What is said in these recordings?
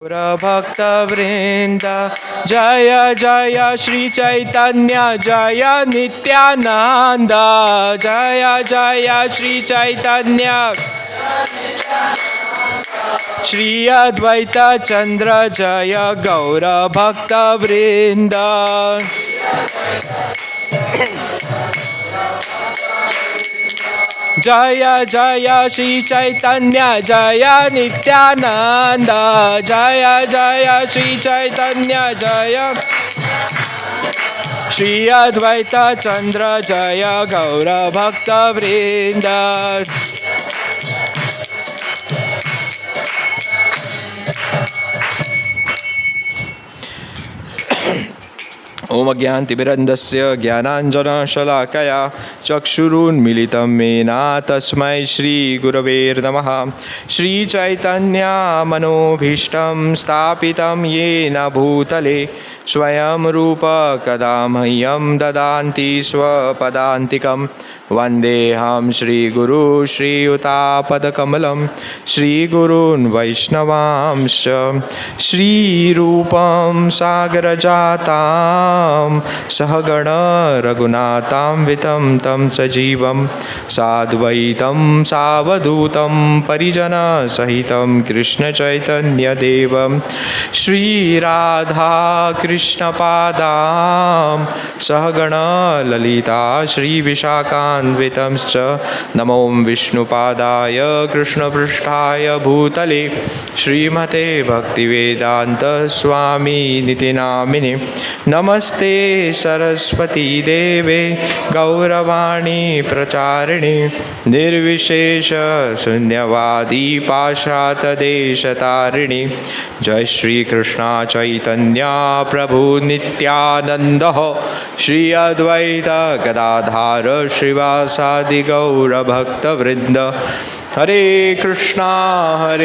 Bhakta Vrinda Jaya Jaya Shri Chaitanya Jaya Nityananda Jaya Jaya Shri Chaitanya Shri Advaita Chandra Jaya Gaura Bhakta Vrinda Jaya Jaya Shri Chaitanya Jaya Nityananda Jaya Jaya Shri Chaitanya Jaya Shri Advaita Chandra Jaya Gaura Bhakta Vrinda Om Agyantimirandasya Jnananjana Shalakaya Chakshurun Militam Mena Tasmai Shri Gurave Namaha Shri Chaitanya Manobhishtam Stapitam Yena Bhutale Swayam Rupa Kadamhyam Dadanti Swapadantikam Vandeham Shri Guru Shri Utapada Kamalam Shri Gurun Vaishnavamscha Shri Rupam Sagarajatam Sahagana Raghunatam Vitam Tam Sajivam Sadvaitam Savadutam Parijana Sahitam Krishna Chaitanya Devam Shri Radha Krishna Padam Sahagana Lalita Shri Vishakam Vitamscha Namo Vishnupadaya Krishna Pristhaya Bhutale Srimate Bhaktivedanta Swami Nitinamine Namaste Saraswati Deve Gauravani Pracharine Nirvishesha Sunyavadi Pashata Deshatarine Jai Shri Krishna Chaitanya Prabhu Nityananda Shri Advaita Gadadhara Srivasadi Gaura Bhakta Vrinda Hare Krishna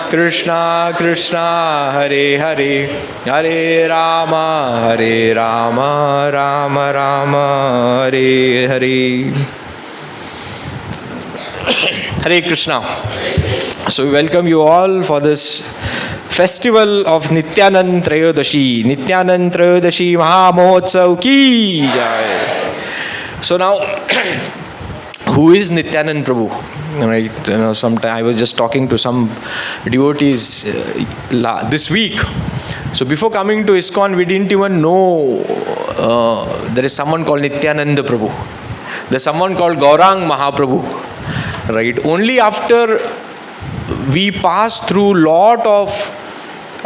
Krishna Krishna Hare Hare Hare Rama Rama Rama Hare Hare Hare Krishna. So we welcome you all for this festival of Nityananda Trayodashi. Nityananda Trayodashi Maha Mahotsav ki jai. So now, who is Nityananda Prabhu? Right, sometime I was just talking to some devotees this week. So before coming to ISKCON, we didn't even know there is someone called Nityananda Prabhu. There's someone called Gaurang Mahaprabhu. Right, only after we pass through lot of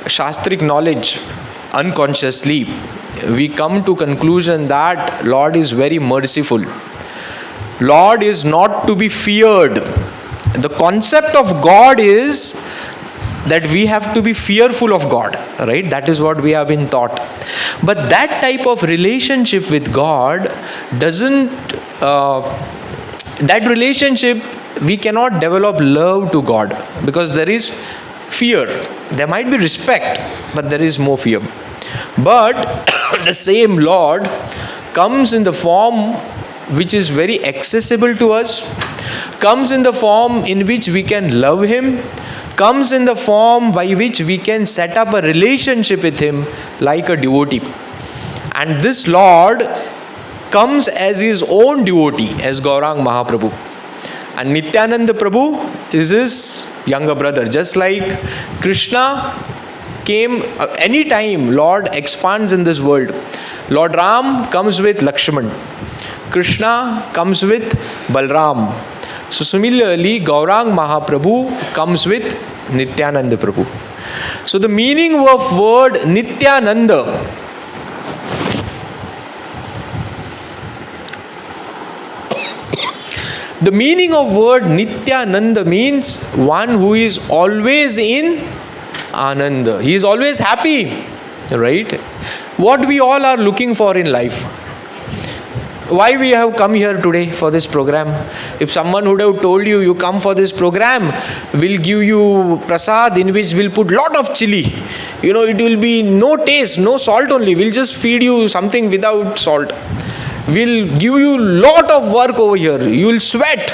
shastric knowledge unconsciously, we come to conclusion that Lord is very merciful. Lord is not to be feared. The concept of God is that we have to be fearful of God, right? That is what we have been taught. But that type of relationship with God doesn't, that relationship, we cannot develop love to God because there is fear. There might be respect, but there is more fear. But the same Lord comes in the form which is very accessible to us, comes in the form in which we can love Him, comes in the form by which we can set up a relationship with Him like a devotee. And this Lord comes as His own devotee, as Gaurang Mahaprabhu. And Nityananda Prabhu is his younger brother. Just like Krishna came, anytime Lord expands in this world, Lord Ram comes with Lakshman, Krishna comes with Balram. So similarly, Gaurang Mahaprabhu comes with Nityananda Prabhu. So the meaning of word Nityananda, the meaning of word Nityananda means one who is always in Ananda. He is always happy, right? What we all are looking for in life. Why we have come here today for this program? If someone would have told you, you come for this program, we'll give you prasad in which we'll put lot of chili. It will be no taste, no salt only. We'll just feed you something without salt. We'll give you lot of work over here. You will sweat.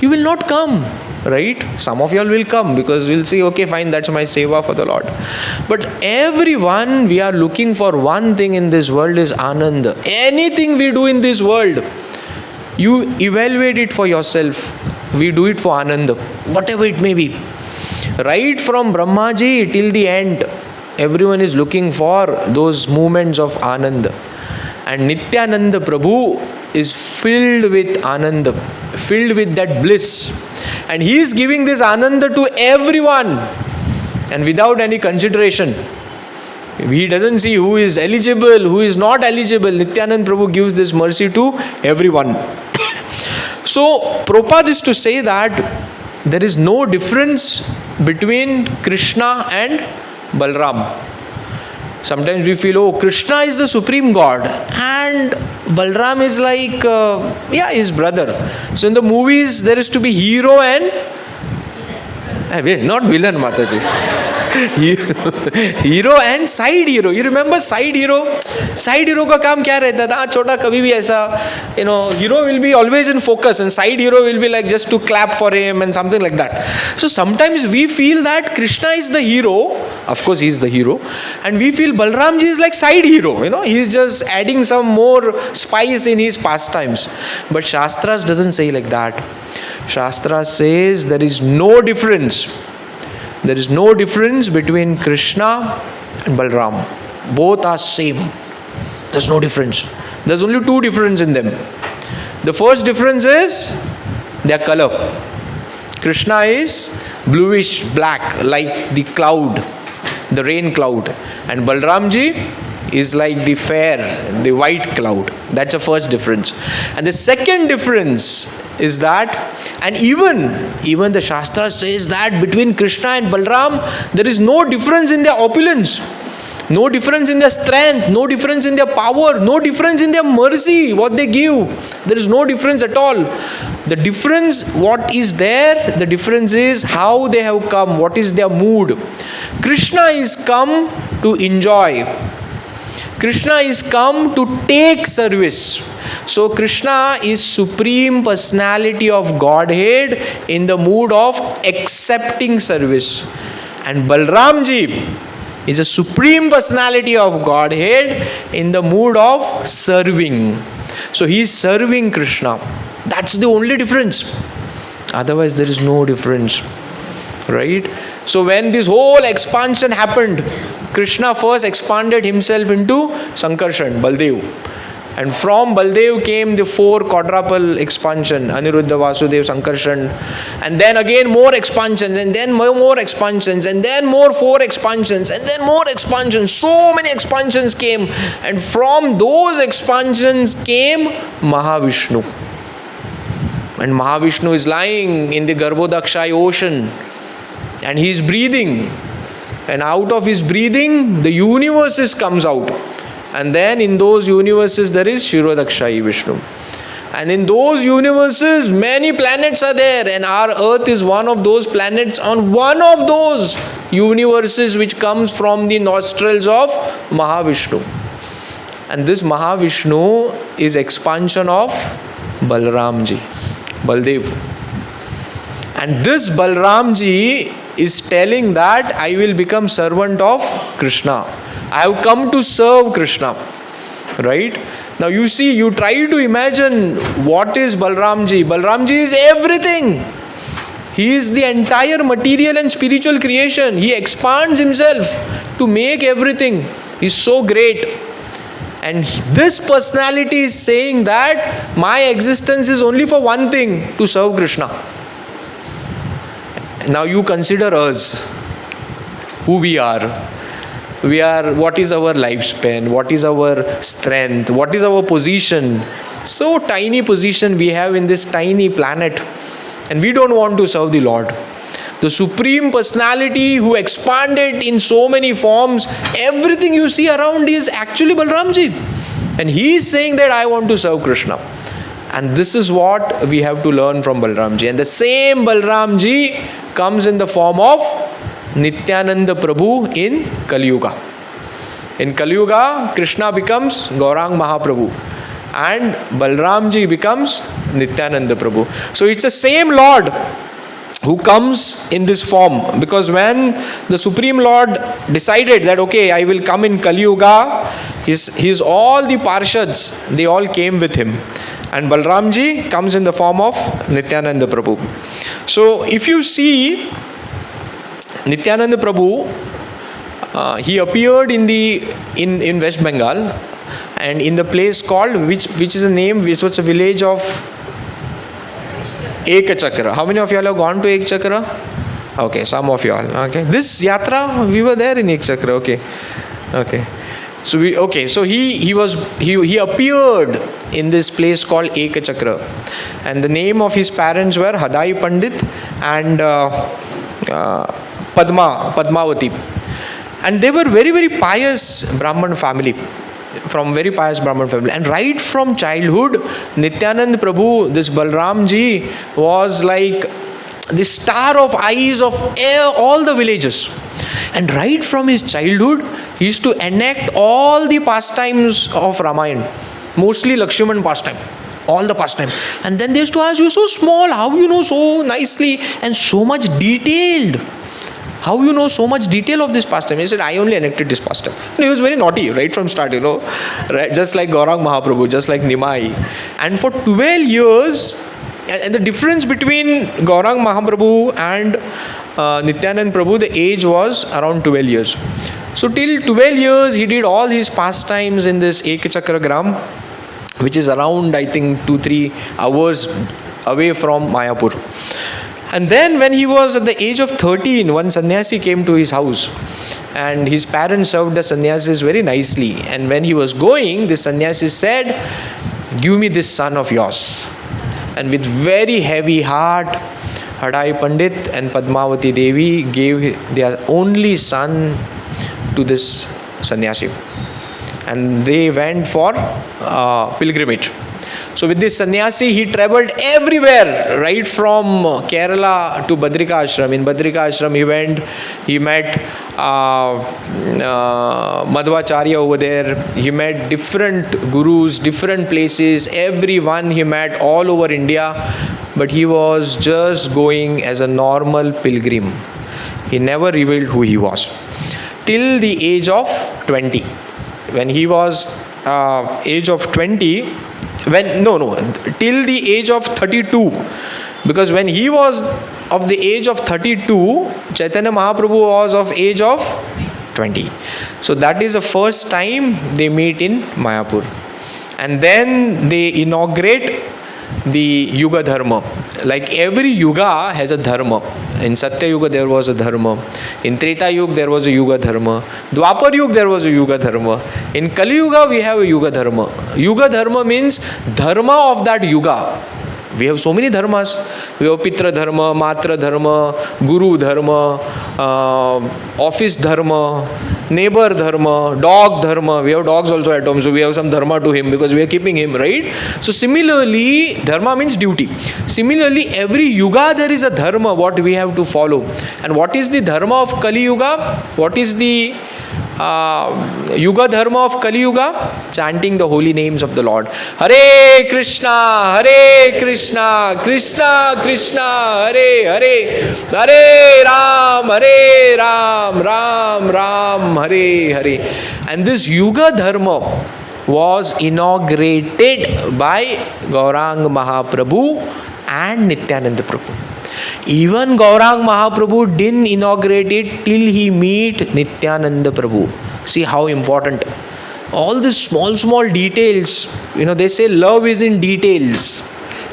You will not come. right? Some of y'all will come because we'll say, okay, fine, that's my seva for the Lord. But everyone, we are looking for one thing in this world is Ananda. Anything we do in this world, you evaluate it for yourself. We do it for Ananda, whatever it may be. Right from Brahmaji till the end, everyone is looking for those moments of Ananda. And Nityananda Prabhu is filled with Ananda, filled with that bliss. And he is giving this Ananda to everyone and without any consideration. He doesn't see who is eligible, who is not eligible. Nityananda Prabhu gives this mercy to everyone. So, Prabhupada is to say that there is no difference between Krishna and Balram. Sometimes we feel, oh, Krishna is the supreme God and Balram is like, his brother. So in the movies, there is to be hero and not villain, Mataji. Hero and side hero. You remember side hero? Side hero ka kaam kya rehta tha? Chota kabhi bhi aisa, hero will be always in focus and side hero will be like just to clap for him and something like that. So sometimes we feel that Krishna is the hero. Of course, he is the hero. And we feel Balramji is like side hero. He's just adding some more spice in his pastimes. But Shastras doesn't say like that. Shastra says there is no difference. There is no difference between Krishna and Balram. Both are same. There's no difference. There's only two differences in them. The first difference is their color. Krishna is bluish black like the cloud, the rain cloud. And Balramji is like the fair, the white cloud. That's the first difference. And the second difference is that, and even the Shastra says that between Krishna and Balram, there is no difference in their opulence, no difference in their strength, no difference in their power, no difference in their mercy, what they give. There is no difference at all. The difference, what is there, the difference is how they have come, what is their mood. Krishna is come to enjoy. Krishna is come to take service. So Krishna is Supreme Personality of Godhead in the mood of accepting service. And Balramji is a Supreme Personality of Godhead in the mood of serving. So he is serving Krishna. That's the only difference. Otherwise there is no difference. Right? So when this whole expansion happened, Krishna first expanded himself into Sankarshan, Baldev. And from Baldev came the four quadruple expansion, Aniruddha, Vasudev, Sankarshan. And then again more expansions, and then more expansions, and then more four expansions, and then more expansions. So many expansions came. And from those expansions came Mahavishnu. And Mahavishnu is lying in the Garbhodakshai ocean. And he is breathing. And out of his breathing, the universes comes out. And then in those universes, there is Shirodakshai Vishnu. And in those universes, many planets are there. And our earth is one of those planets on one of those universes which comes from the nostrils of Mahavishnu. And this Mahavishnu is expansion of Balramji, Baldev. And this Balramji is telling that I will become servant of Krishna. I have come to serve Krishna. Right? Now you see, you try to imagine what is Balramji. Balramji is everything. He is the entire material and spiritual creation. He expands himself to make everything. He is so great. And this personality is saying that my existence is only for one thing, to serve Krishna. Now you consider us, who we are. We are, what is our lifespan? What is our strength? What is our position? So tiny position we have in this tiny planet. And we don't want to serve the Lord. The Supreme Personality who expanded in so many forms, everything you see around is actually Balramji. And he is saying that I want to serve Krishna. And this is what we have to learn from Balramji. And the same Balramji comes in the form of Nityananda Prabhu in Kali Yuga. In Kali Yuga, Krishna becomes Gaurang Mahaprabhu and Balramji becomes Nityananda Prabhu. So it's the same Lord. who comes in this form. Because when the Supreme Lord decided that, okay, I will come in Kali Yuga, his all the Parshads, they all came with him. And Balramji comes in the form of Nityananda Prabhu. So if you see Nityananda Prabhu, he appeared in West Bengal, and in the place called, which is a name, which was a village of ISKCON. How many of you all have gone to ISKCON? Okay, some of you all. Okay, this yatra we were there in ISKCON. Okay. So he appeared in this place called ISKCON, and the name of his parents were Hadai Pandit and Padmavati, and they were very, very pious Brahman family. And right from childhood, Nityananda Prabhu, this Balramji, was like the star of eyes of all the villages. And right from his childhood, he used to enact all the pastimes of Ramayana, mostly Lakshman pastime, all the pastime. And then they used to ask, "You're so small, how you know so nicely and so much detailed? How you know so much detail of this pastime?" He said, "I only enacted this pastime." And he was very naughty right from start, right? Just like Gaurang Mahaprabhu, just like Nimai. And for 12 years, and the difference between Gaurang Mahaprabhu and Nityananda Prabhu, the age was around 12 years. So till 12 years, he did all his pastimes in this ISKCON Gram, which is around, I think, 2-3 hours away from Mayapur. And then when he was at the age of 13, one sannyasi came to his house, and his parents served the sannyasis very nicely. And when he was going, the sannyasi said, "Give me this son of yours." And with very heavy heart, Hadai Pandit and Padmavati Devi gave their only son to this sannyasi. And they went for pilgrimage. So with this sannyasi, he traveled everywhere, right from Kerala to Badrika Ashram. In Badrika Ashram, he met Madhvacharya over there. He met different gurus, different places, everyone he met all over India. But he was just going as a normal pilgrim. He never revealed who he was. Till the age of 20. When he was age of 20, till the age of 32, because when he was of the age of 32, Chaitanya Mahaprabhu was of age of 20. So that is the first time they meet in Mayapur. And then they inaugurate the Yuga Dharma. Like every Yuga has a Dharma. In Satya Yuga there was a Dharma. In Treta Yuga there was a Yuga Dharma. Dwapar Yuga there was a Yuga Dharma. In Kali Yuga we have a Yuga Dharma. Yuga Dharma means Dharma of that Yuga. We have so many dharmas. We have Pitra Dharma, Matra Dharma, Guru Dharma, Office Dharma, Neighbor Dharma, Dog Dharma. We have dogs also at home, so we have some dharma to him because we are keeping him, right? So similarly, dharma means duty. Similarly, every yuga there is a dharma what we have to follow. And what is the dharma of Kali Yuga? What is the Yuga Dharma of Kali Yuga? Chanting the holy names of the Lord. Hare Krishna, Krishna Krishna, Hare Hare, Hare Ram, Ram Ram, Hare Hare. And this Yuga Dharma was inaugurated by Gaurang Mahaprabhu and Nityananda Prabhu. Even Gaurang Mahaprabhu didn't inaugurate it till he meet Nityananda Prabhu. See how important. All these small details. They say love is in details.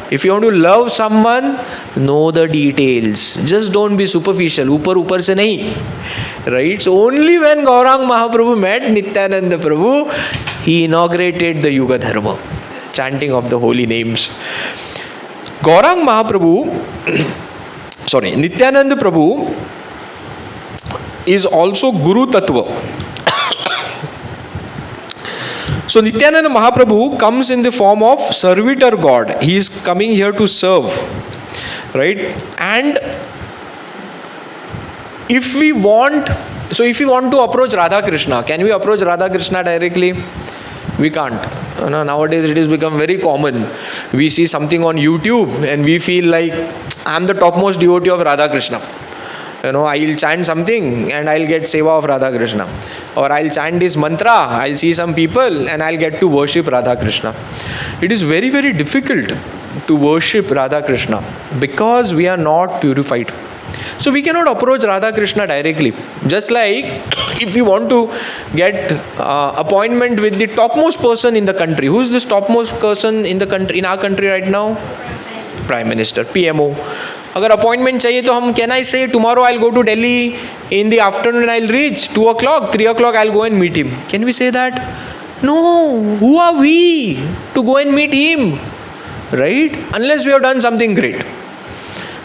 If you want to love someone, know the details. Just don't be superficial. Upar se nahi. Right? So only when Gaurang Mahaprabhu met Nityananda Prabhu, he inaugurated the Yuga Dharma. Chanting of the holy names. Gaurang Mahaprabhu, Nityananda Prabhu is also Guru Tattva. So Nityananda Mahaprabhu comes in the form of servitor God. He is coming here to serve. Right? And if we want to approach Radha Krishna, can we approach Radha Krishna directly? We can't. Nowadays it has become very common. We see something on YouTube and we feel like I am the topmost devotee of Radha Krishna. I'll chant something and I'll get seva of Radha Krishna. Or I'll chant this mantra, I'll see some people and I'll get to worship Radha Krishna. It is very, very difficult to worship Radha Krishna because we are not purified. So we cannot approach Radha Krishna directly. Just like if you want to get appointment with the topmost person in the country. Who's this topmost person in the country, in our country right now? Prime Minister, PMO. अगर appointment चाहिए तो हम can I say tomorrow I will go to Delhi in the afternoon I will reach 2 o'clock 3 o'clock I will go and meet him. Can we say that? No. Who are we to go and meet him, right? Unless we have done something great.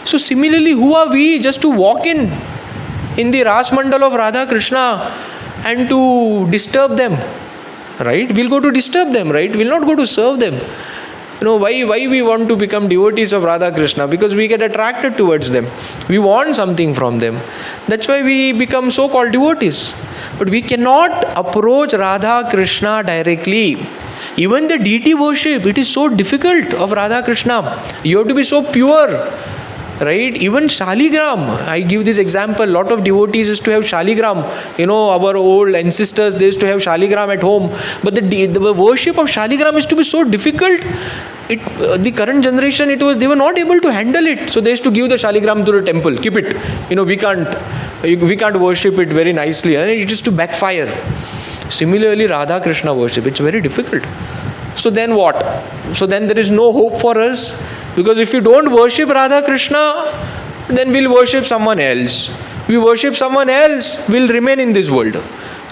So similarly, who are we just to walk in the Ras Mandal of Radha Krishna and to disturb them, right? We'll go to disturb them, right? We'll not go to serve them. Why we want to become devotees of Radha Krishna? Because we get attracted towards them. We want something from them. That's why we become so-called devotees. But we cannot approach Radha Krishna directly. Even the deity worship, it is so difficult of Radha Krishna. You have to be so pure, right? Even Shaligram, I give this example. Lot of devotees used to have Shaligram. Our old ancestors, they used to have Shaligram at home. But the worship of Shaligram used to be so difficult. The current generation, they were not able to handle it. So they used to give the Shaligram to the temple. Keep it. We can't worship it very nicely. And it used to backfire. Similarly, Radha Krishna worship, it's very difficult. So then what? So then there is no hope for us. Because if you don't worship Radha Krishna, then we'll worship someone else. We worship someone else, we'll remain in this world.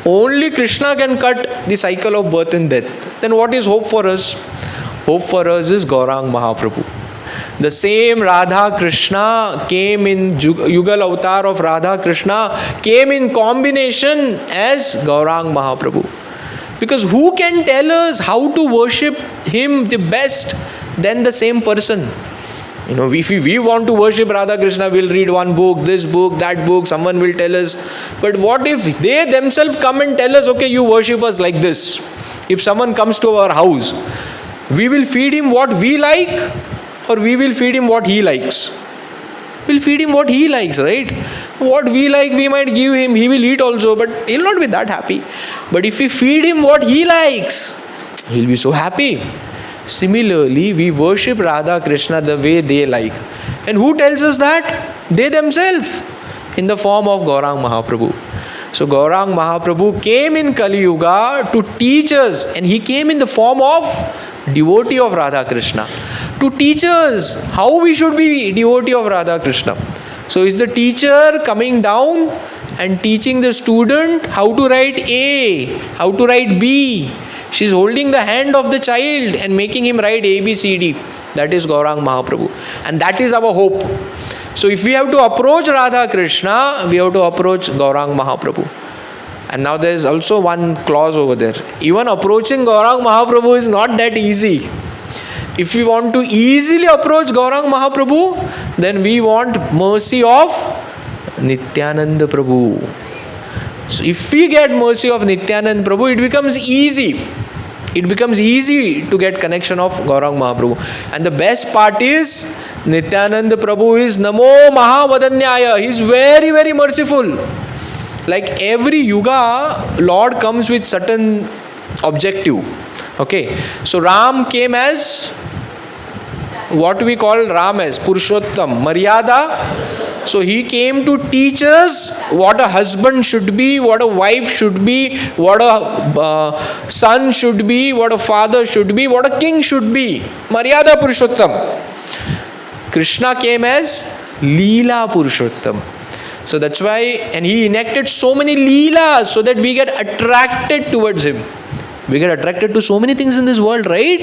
Only Krishna can cut the cycle of birth and death. Then what is hope for us? Hope for us is Gaurang Mahaprabhu. The same Radha Krishna came in Yugal avatar of Radha Krishna, came in combination as Gaurang Mahaprabhu. Because who can tell us how to worship him the best than the same person? If we want to worship Radha Krishna, we'll read one book, this book, that book, someone will tell us. But what if they themselves come and tell us, okay, you worship us like this? If someone comes to our house, we will feed him what we like, or we will feed him what he likes? We'll feed him what he likes, right? What we like, we might give him. He will eat also, but he'll not be that happy. But if we feed him what he likes, he'll be so happy. Similarly, we worship Radha Krishna the way they like. And who tells us that? They themselves, in the form of Gaurang Mahaprabhu. So Gaurang Mahaprabhu came in Kali Yuga to teach us, and he came in the form of devotee of Radha Krishna to teach us how we should be devotee of Radha Krishna. So is the teacher coming down and teaching the student how to write A, how to write B. She's holding the hand of the child and making him write A, B, C, D. That is Gaurang Mahaprabhu. And that is our hope. So if we have to approach Radha Krishna, we have to approach Gaurang Mahaprabhu. And now there is also one clause over there. Even approaching Gaurang Mahaprabhu is not that easy. If we want to easily approach Gaurang Mahaprabhu, then we want mercy of Nityananda Prabhu. So if we get mercy of Nityananda Prabhu, it becomes easy. It becomes easy to get connection of Gaurang Mahaprabhu. And the best part is, Nityananda Prabhu is Namo Mahavadanyaya. He is very, very merciful. Like every yuga, Lord comes with certain objective. Okay. So Ram came as, what we call Ram as, Purushottam, Maryada. So he came to teach us what a husband should be, what a wife should be, what a son should be, what a father should be, what a king should be. Maryada Purushottam. Krishna came as Leela Purushottam. So that's why, and he enacted so many leelas so that we get attracted towards him. We get attracted to so many things in this world, right?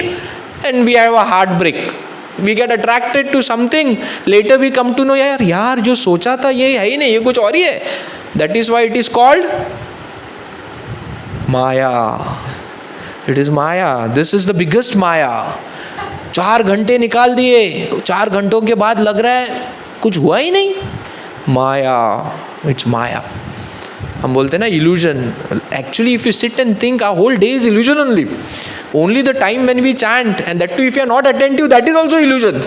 And we have a heartbreak. We get attracted to something. Later we come to know, yaar, jo socha tha, ye hai nahi, ye kuch aur hi hai. That is why it is called Maya. It is Maya. This is the biggest Maya. 4 घंटे निकाल दिए, 4 घंटों के बाद लग रहा है कुछ हुआ ही नहीं. Maya, it's Maya. हम बोलते हैं ना illusion. Actually, if you sit and think, our whole day is illusion only. Only the time when we chant, and that too if you are not attentive, that is also illusion.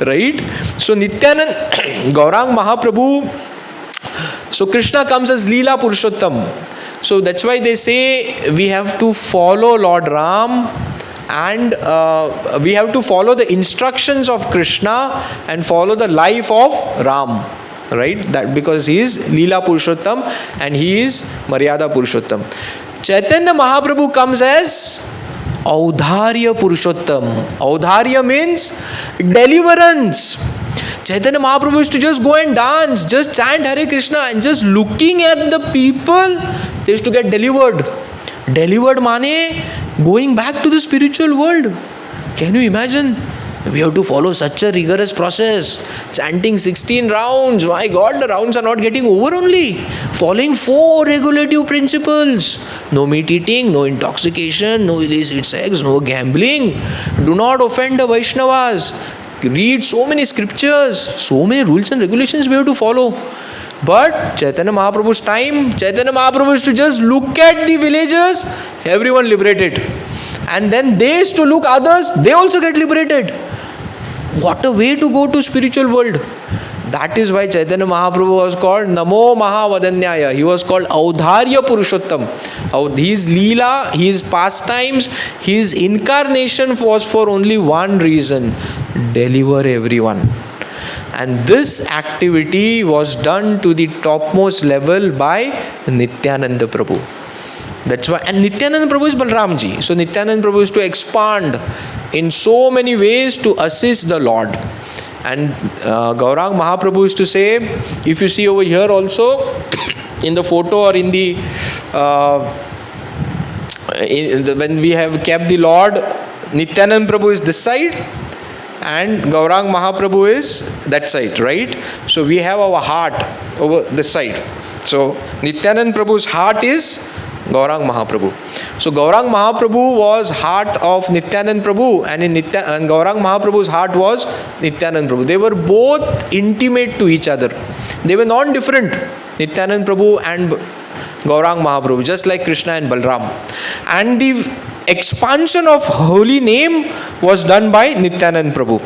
Right? So Nityananda, Gaurang Mahaprabhu, so Krishna comes as Leela Purushottam. So that's why they say we have to follow Lord Ram, and we have to follow the instructions of Krishna and follow the life of Ram. Right? That because he is Leela Purushottam and he is Maryada Purushottam. Chaitanya Mahaprabhu comes as Audharya Purushottam. Audharya means deliverance. Chaitanya Mahaprabhu used to just go and dance, just chant Hare Krishna, and just looking at the people, they used to get delivered. Delivered mane going back to the spiritual world. Can you imagine? We have to follow such a rigorous process. Chanting 16 rounds. My God, the rounds are not getting over only. Following 4 regulative principles. No meat eating, no intoxication, no illicit sex, no gambling. Do not offend the Vaishnavas. Read so many scriptures. So many rules and regulations we have to follow. But Chaitanya Mahaprabhu's time, Chaitanya Mahaprabhu used to just look at the villagers, everyone liberated. And then they used to look others, they also get liberated. What a way to go to spiritual world. That is why Chaitanya Mahaprabhu was called Namo Mahavadanyaya. He was called Audharya Purushottam. His Leela, his pastimes, his incarnation was for only one reason: deliver everyone. And this activity was done to the topmost level by Nityananda Prabhu. That's why, and Nityananda Prabhu is Balramji. So Nityananda Prabhu is to expand in so many ways to assist the Lord. And Gaurang Mahaprabhu is to say, if you see over here also, in the photo or in the, when we have kept the Lord, Nityananda Prabhu is this side and Gaurang Mahaprabhu is that side, right? So we have our heart over this side. So Nityananda Prabhu's heart is Gaurang Mahaprabhu. So Gaurang Mahaprabhu was heart of Nityananda Prabhu, and and Gaurang Mahaprabhu's heart was Nityananda Prabhu. They were both intimate to each other. They were non-different, Nityananda Prabhu and Gaurang Mahaprabhu, just like Krishna and Balram. And the expansion of holy name was done by Nityananda Prabhu.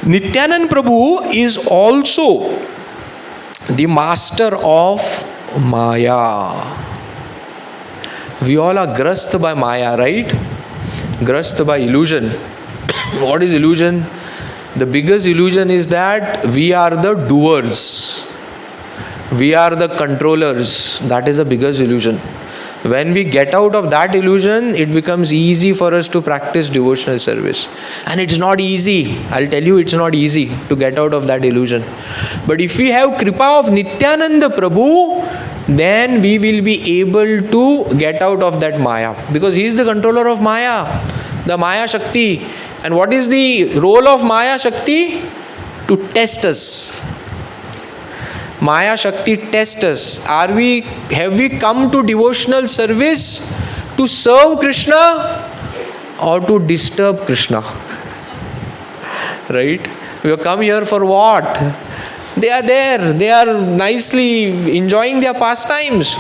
Nityananda Prabhu is also the master of Maya. We all are grast by Maya, right? Grast by illusion. What is illusion? The biggest illusion is that we are the doers. We are the controllers. That is the biggest illusion. When we get out of that illusion, it becomes easy for us to practice devotional service. And it's not easy. I'll tell you, it's not easy to get out of that illusion. But if we have Kripa of Nityananda Prabhu, then we will be able to get out of that Maya. Because he is the controller of Maya, the Maya Shakti. And what is the role of Maya Shakti? To test us. Maya Shakti tests us. Have we come to devotional service to serve Krishna or to disturb Krishna? Right? We have come here for what? They are there. They are nicely enjoying their pastimes.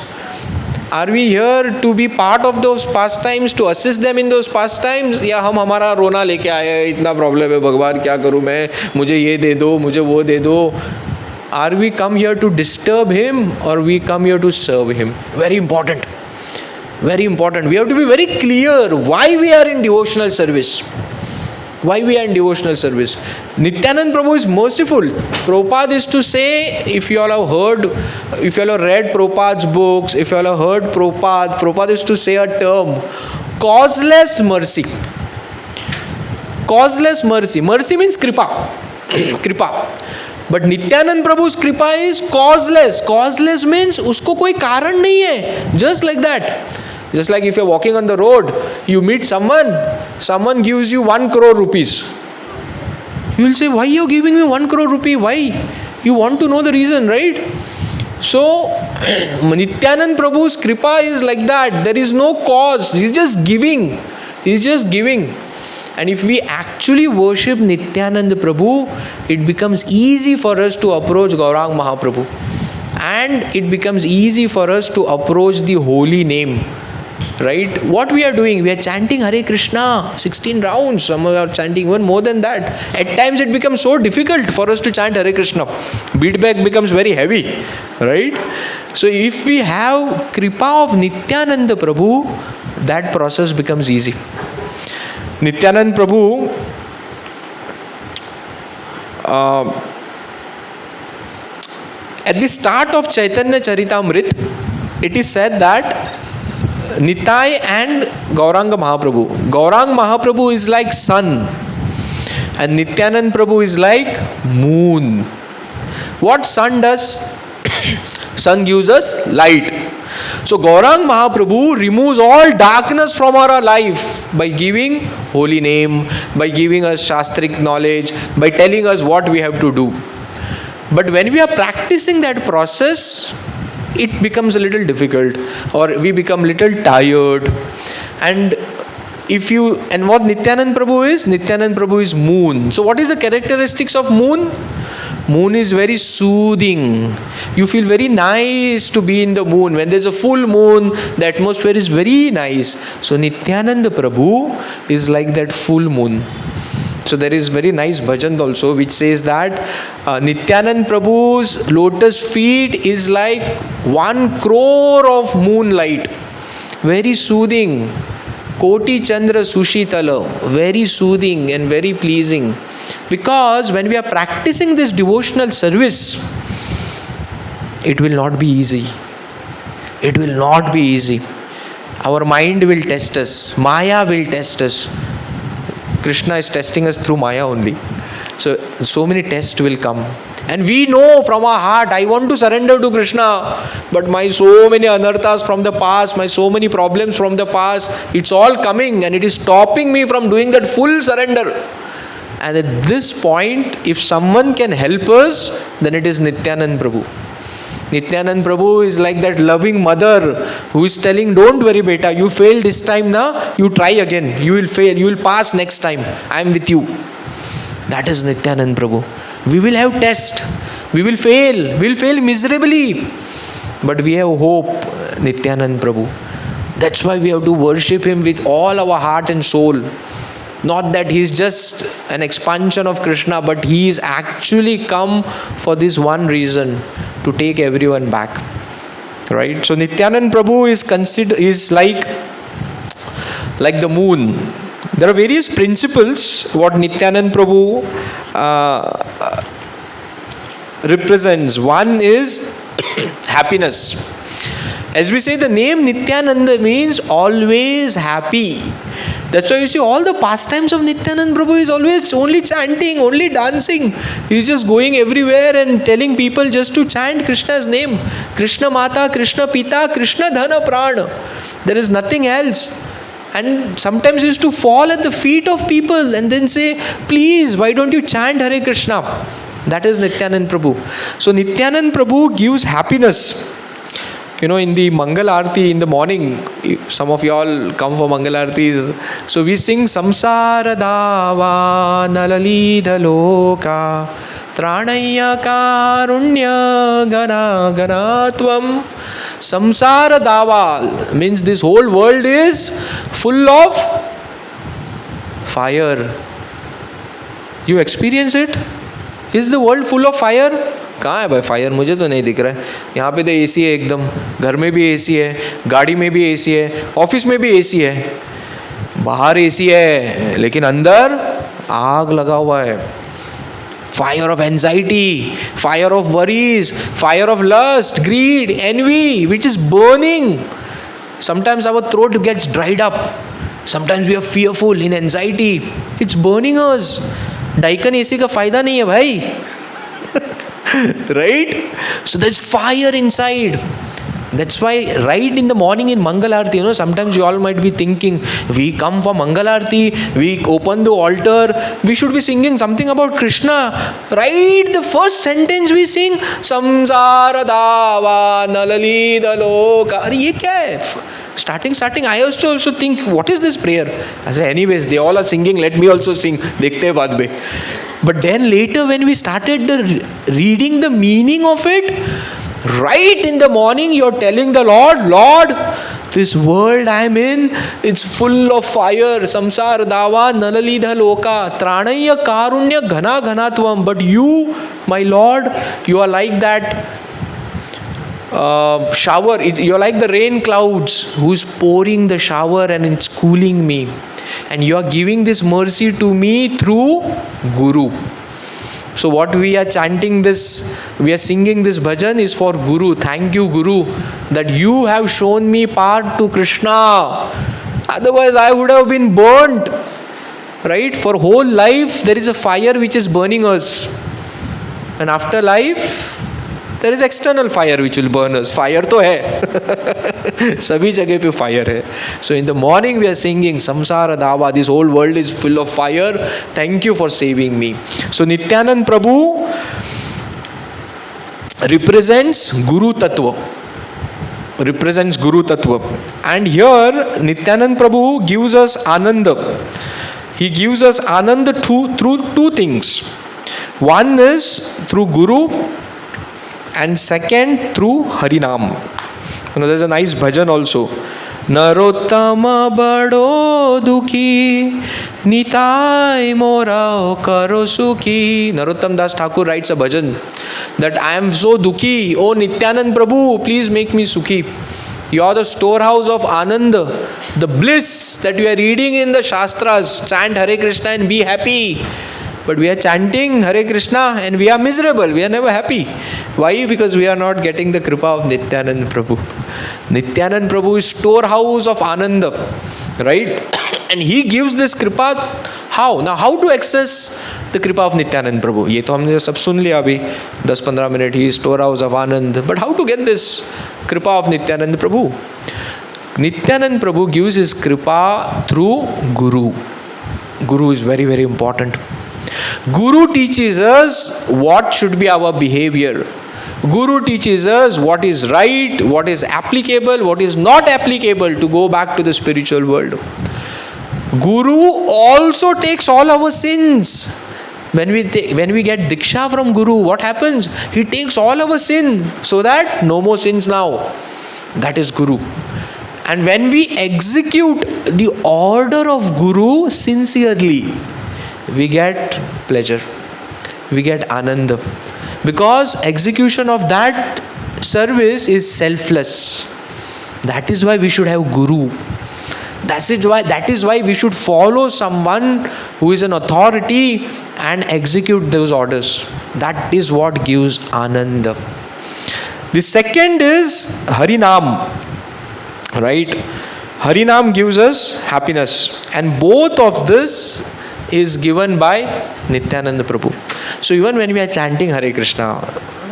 Are we here to be part of those pastimes, to assist them in those pastimes? या हम हमारा रोना लेके आए हैं, इतना problem है भगवान क्या करूँ मैं, मुझे ये दे दो, मुझे वो दे दो. Are we come here to disturb him or we come here to serve him? Very important. Very important. We have to be very clear why we are in devotional service. Why we are in devotional service. Nityananda Prabhu is merciful. Prabhupada is to say, if you all have heard, if you all have read Prabhupada's books, if you all have heard Prabhupada is to say a term, causeless mercy. Causeless mercy. Mercy means kripa. Kripa. But Nityananda Prabhu's kripa is causeless. Causeless means usko koi karan nahi hai. Just like that. Just like if you're walking on the road, you meet someone gives you 1 crore rupees. You will say, why are you giving me 1 crore rupee? Why? You want to know the reason, right? So, Nityananda Prabhu's kripa is like that. There is no cause. He's just giving. He's just giving. And if we actually worship Nityananda Prabhu, it becomes easy for us to approach Gaurang Mahaprabhu. And it becomes easy for us to approach the holy name. Right? What we are doing? We are chanting Hare Krishna 16 rounds. Some are chanting even more than that. At times it becomes so difficult for us to chant Hare Krishna. Beatback becomes very heavy. Right? So if we have Kripa of Nityananda Prabhu, that process becomes easy. Nityananda Prabhu, at the start of Chaitanya Charitamrit, it is said that Nitai and Gauranga Mahaprabhu. Gauranga Mahaprabhu is like sun and Nityananda Prabhu is like moon. What sun does? Sun gives us light. So Gauranga Mahaprabhu removes all darkness from our life by giving holy name, by giving us shastric knowledge, by telling us what we have to do. But when we are practicing that process, it becomes a little difficult, or we become little tired. And what Nityananda Prabhu is? Nityananda Prabhu is moon. So what is the characteristics of moon? Moon is very soothing. You feel very nice to be in the moon. When there's a full moon, the atmosphere is very nice. So Nityananda Prabhu is like that full moon. So there is very nice bhajan also which says that Nityananda Prabhu's lotus feet is like 1 crore of moonlight. Very soothing. Koti Chandra Sushitala. Very soothing and very pleasing. Because when we are practicing this devotional service, it will not be easy. It will not be easy. Our mind will test us. Maya will test us. Krishna is testing us through Maya only. So many tests will come. And we know from our heart, I want to surrender to Krishna. But my so many anarthas from the past, my so many problems from the past, it's all coming and it is stopping me from doing that full surrender. And at this point, if someone can help us, then it is Nityananda Prabhu. Nityananda Prabhu is like that loving mother who is telling, don't worry beta, you failed this time now, you try again, you will fail, you will pass next time, I am with you. That is Nityananda Prabhu. We will have test, we will fail miserably, but we have hope, Nityananda Prabhu. That's why we have to worship him with all our heart and soul. Not that he is just an expansion of Krishna, but he is actually come for this one reason, to take everyone back. Right? So Nityananda Prabhu is like the moon. There are various principles what Nityananda Prabhu represents. One is happiness. As we say, the name Nityananda means always happy. That's why you see all the pastimes of Nityananda Prabhu is always only chanting, only dancing. He's just going everywhere and telling people just to chant Krishna's name. Krishna Mata, Krishna Pita, Krishna Dhana Prana. There is nothing else. And sometimes he used to fall at the feet of people and then say, please, why don't you chant Hare Krishna? That is Nityananda Prabhu. So Nityananda Prabhu gives happiness. In the Mangal Aarti in the morning, some of you all come for Mangal Aartis. So we sing Samsara Dava Nalalidha Loka Tranaya Karunya Gana Ganatvam. Samsara Dava means this whole world is full of fire. You experience it? Is the world full of fire? कहाँ है भाई fire? मुझे तो नहीं दिख रहा है. यहाँ पे तो एसी है एकदम, घर में भी एसी है, गाड़ी में भी एसी है, ऑफिस में भी एसी है, बाहर एसी है, लेकिन अंदर आग लगा हुआ है. Fire of anxiety, fire of worries, fire of lust, greed, envy, which is burning. Sometimes our throat gets dried up. Sometimes we are fearful in anxiety. It's burning us. Daikin AC का फायदा नहीं है भाई. Right? So there's fire inside. That's why right in the morning in Mangal Aarti, sometimes you all might be thinking, we come for Mangal Aarti, we open the altar, we should be singing something about Krishna. Right? The first sentence we sing, Samsara Dava Nalalidha Loka. Are ye kya hai? Starting, I used to also think, what is this prayer? I said, anyways, they all are singing, let me also sing. Dekhte hai baad mein. But then later when we started reading the meaning of it, right in the morning you're telling the Lord, This world I am in, it's full of fire. Samsar dava nalalidha loka tranaya karunya ghana ghanatvam. But you, my Lord, you are like that shower. You're like the rain clouds who's pouring the shower and it's cooling me. And you are giving this mercy to me through Guru. So what we are chanting this, we are singing this bhajan is for Guru. Thank you, Guru, that you have shown me path to Krishna. Otherwise I would have been burnt. Right? For whole life there is a fire which is burning us. And after life there is external fire which will burn us. Fire to hai. Sabhi jagah pe fire hai. So in the morning we are singing Samsara Dava. This whole world is full of fire. Thank you for saving me. So Nityananda Prabhu represents Guru Tattva. Represents Guru Tattva. And here Nityananda Prabhu gives us Ananda. He gives us Ananda through two things. One is through Guru, and second through Harinam. There's a nice bhajan also. Narottama bado dukhi nitai mora karo sukhi. Narottam Das Thakur writes a bhajan that I am so dukhi. Oh Nityananda Prabhu, please make me sukhi. You are the storehouse of Ananda, the bliss that we are reading in the Shastras. Chant Hare Krishna and be happy. But we are chanting Hare Krishna and we are miserable. We are never happy. Why? Because we are not getting the kripa of Nityananda Prabhu. Nityananda Prabhu is storehouse of Ananda. Right? And he gives this kripa. How? Now how to access the kripa of Nityananda Prabhu? ये तो हमने सब सुन लिया अभी 10-15 minutes. He is storehouse of Ananda. But how to get this kripa of Nityananda Prabhu? Nityananda Prabhu gives his kripa through Guru. Guru is very, very important. Guru teaches us what should be our behavior. Guru teaches us what is right, what is applicable, what is not applicable to go back to the spiritual world. Guru also takes all our sins. When we get Diksha from Guru, what happens? He takes all our sin so that no more sins now. That is Guru. And when we execute the order of Guru sincerely, we get pleasure, we get Ananda. Because execution of that service is selfless. That is why we should have Guru. That is why we should follow someone who is an authority and execute those orders. That is what gives Ananda. The second is Harinam. Right? Harinam gives us happiness. And both of this is given by Nityananda Prabhu. So even when we are chanting Hare Krishna,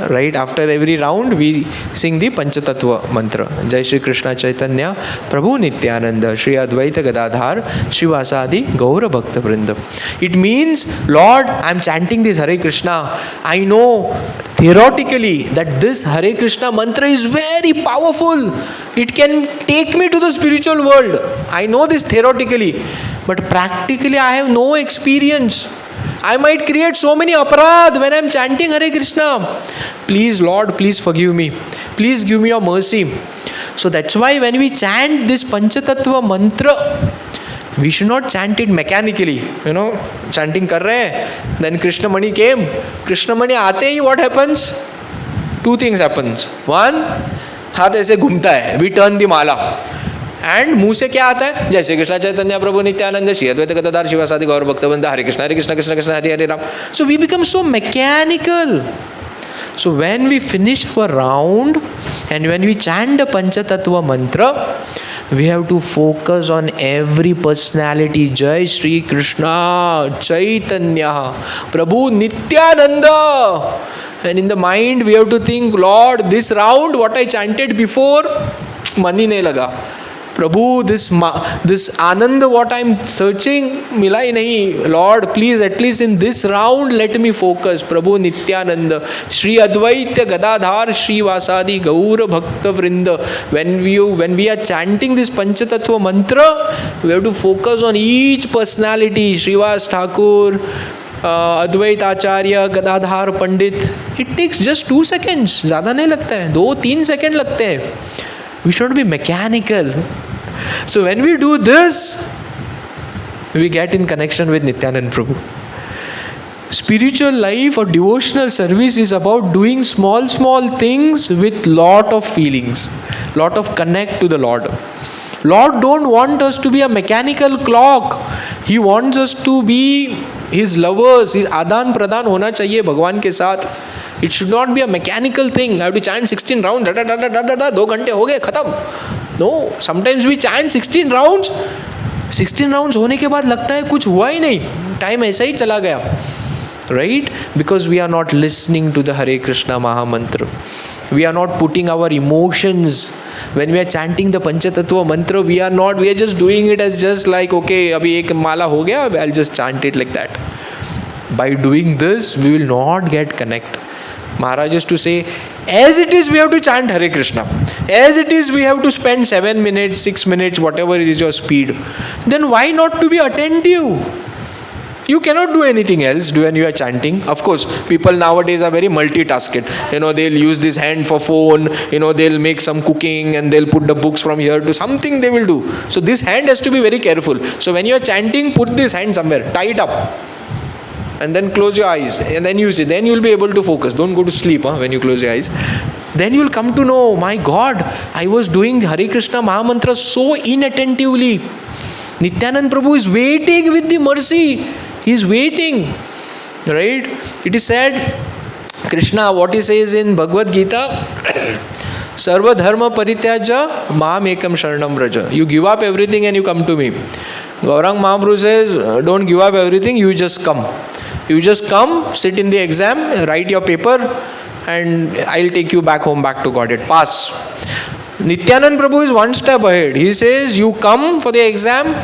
right, after every round we sing the Panchatattva mantra. Jai Shri Krishna Chaitanya Prabhu Nityananda Shri Advaita Gadadhar Shivasadi Gaura Bhakta Vrinda. It means, Lord, I am chanting this Hare Krishna. I know theoretically that this Hare Krishna mantra is very powerful. It can take me to the spiritual world. I know this theoretically. But practically I have no experience. I might create so many aparadh when I am chanting Hare Krishna. Please Lord, please forgive me. Please give me your mercy. So that's why when we chant this Panchatattva mantra, we should not chant it mechanically. Chanting kar rahe hain. Then Krishna Mani came. Krishna Mani aate hi what happens? Two things happens. One, हाथ ऐसे घूमता है. We turn the mala. And मुंह से क्या आता है? जय श्री कृष्ण चैतन्य प्रभु नित्यानंद श्री अद्वैत गदाधर शिवासादि गौर भक्तवृंद हरे Krishna Krishna Krishna Hare Hare Ram. So we become so mechanical. So when we finish our round and when we chant the Panchatattva mantra, we have to focus on every personality. Jai Shri Krishna Chaitanya Prabhu Nityananda. And in the mind we have to think, Lord, this round what I chanted before mani nahi laga. Prabhu, this Ananda what I am searching, mila hi nahi. Lord, please at least in this round let me focus. Prabhu Nityananda, Shri Advaita Gadadhar Shri Vasadi Gaura Bhakta Vrinda. When we are chanting this Panchatattva mantra, we have to focus on each personality. Srivas Thakur, Advait Acharya, Gadadhar Pandit. It takes just 2 seconds. ज़्यादा नहीं लगता है, 2-3 second लगते हैं. We should not be mechanical. So when we do this, we get in connection with Nityananda Prabhu. Spiritual life or devotional service is about doing small things with lot of feelings, lot of connect to the Lord. Lord don't want us to be a mechanical clock. He wants us to be His lovers. His आदान प्रदान होना चाहिए भगवान के साथ. It should not be a mechanical thing. I have to chant 16 rounds. Da, da, da, da, da, da, da, 2 घंटे हो गए खत्म. No, sometimes we chant 16 rounds. 16 rounds होने के बाद लगता है कुछ हुआ ही नहीं. टाइम ऐसा ही चला गया. Right? Because we are not listening to the Hare Krishna Maha Mantra. We are not putting our emotions. When we are chanting the Panchatattva mantra, we are just doing it as just like, okay, abhi ek mala ho gaya, I'll just chant it like that. By doing this, we will not get connect. Maharaj used to say, as it is, we have to chant Hare Krishna. As it is, we have to spend 7 minutes, 6 minutes, whatever is your speed. Then why not to be attentive? You cannot do anything else when you are chanting. Of course, people nowadays are very multitasked. They'll use this hand for phone. They'll make some cooking and they'll put the books from here to something they will do. So this hand has to be very careful. So when you are chanting, put this hand somewhere, tie it up, and then close your eyes, and then use it. Then you'll be able to focus. Don't go to sleep when you close your eyes. Then you'll come to know, my God, I was doing Hare Krishna Maha Mantra so inattentively. Nityananda Prabhu is waiting with the mercy. He is waiting, right? It is said, Krishna, what he says in Bhagavad Gita, Sarva dharma parityaja maam ekam sharanam vraja. You give up everything and you come to me. Gaurang Mahaprabhu says, don't give up everything, you just come. You just come, sit in the exam, write your paper, and I'll take you back home, back to Godhead. Pass. Nityananda Prabhu is one step ahead. He says, you come for the exam,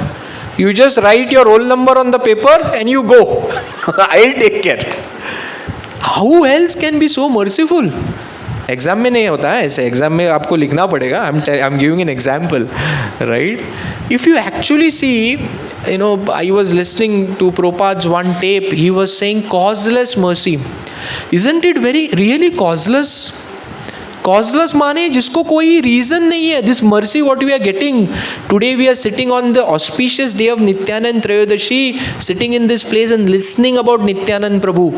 you just write your roll number on the paper and you go. I'll take care. How else can be so merciful? Exam में नहीं होता है ऐसे. Exam में आपको लिखना पड़ेगा. I'm giving an example, right? If you actually see, I was listening to Prabhupada's one tape. He was saying causeless mercy. Isn't it really causeless? Causeless माने जिसको कोई reason नहीं है. This mercy what we are getting. Today we are sitting on the auspicious day of Nityananda Trayodashi, sitting in this place and listening about Nityananda Prabhu.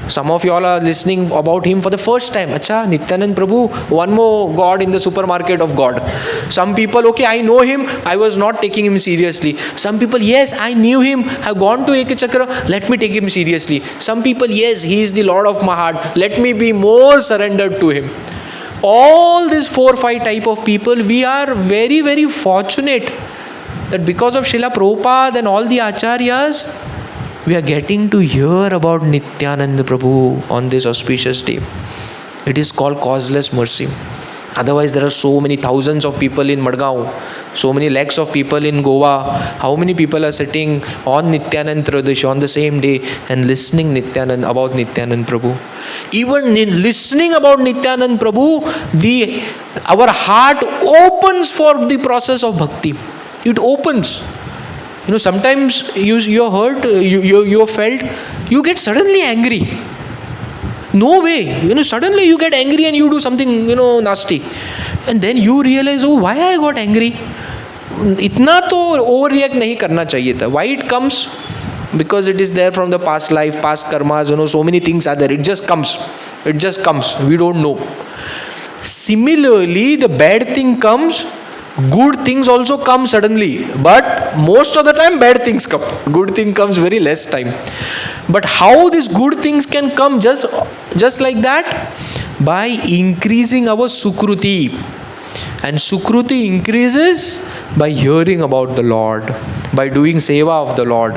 Some of you all are listening about him for the first time. Acha, Nityananda Prabhu, one more God in the supermarket of God. Some people, okay, I know him, I was not taking him seriously. Some people, yes, I knew him, I've gone to Ekachakra, let me take him seriously. Some people, yes, he is the Lord of my heart, let me be more surrendered to him. All these 4 or 5 type of people, we are very, very fortunate that because of Srila Prabhupada and all the Acharyas, we are getting to hear about Nityananda Prabhu on this auspicious day. It is called causeless mercy. Otherwise, there are so many thousands of people in Margao, so many lakhs of people in Goa. How many people are sitting on Nityananda Trayodashi on the same day and listening about Nityananda Prabhu? Even in listening about Nityananda Prabhu, our heart opens for the process of bhakti. It opens. Sometimes you're hurt, you're felt, you get suddenly angry. No way. Suddenly you get angry and you do something, nasty. And then you realize, oh, why I got angry? Itna to overreact nahi karna chahiye tha. Why it comes? Because it is there from the past life, past karmas, so many things are there. It just comes. It just comes. We don't know. Similarly, the bad thing comes, good things also come suddenly. But most of the time, bad things come. Good thing comes very less time. But how these good things can come just like that? By increasing our sukruti. And sukruti increases by hearing about the Lord, by doing seva of the Lord.